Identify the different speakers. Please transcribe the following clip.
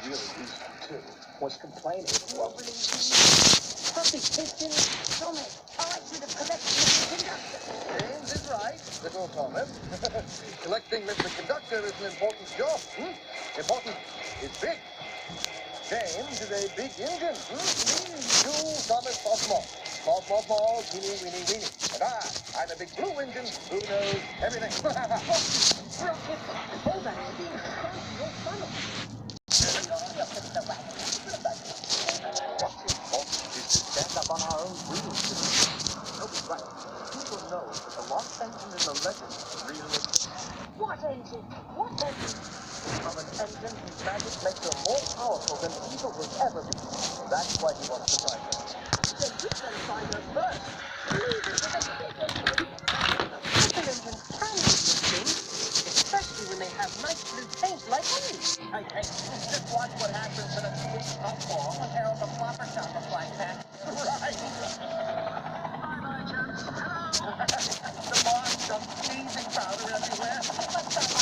Speaker 1: really decent, too. Was complaining.
Speaker 2: Wobbly, perfect piston, Thomas. I like you to collect Mr. Conductor.
Speaker 1: James is right, little Thomas. Collecting Mr. Conductor is an important job. Important is big. James is a big engine. You, Thomas, small. Small, teeny, weeny. And I'm a big blue engine who knows everything.
Speaker 2: Hold on, Andy. No funnel.
Speaker 1: What's important is to stand up on our own wheels. Nobody's right. People know that the lost engine in the legend really exists.
Speaker 2: What engine? What engine?
Speaker 1: Of an engine whose magic makes her more powerful than evil will ever be. That's why he wants to find her.
Speaker 2: Then we better find her first. Leave it to the big engine. Super engines can be things, especially when they have nice blue paint like me.
Speaker 1: Hey, just watch what happens in a sweet puffball when Harold the Flopper Chopper flies past. Right. Bye-bye, Chubbs. Hello. The boss dumps sneezing powder everywhere.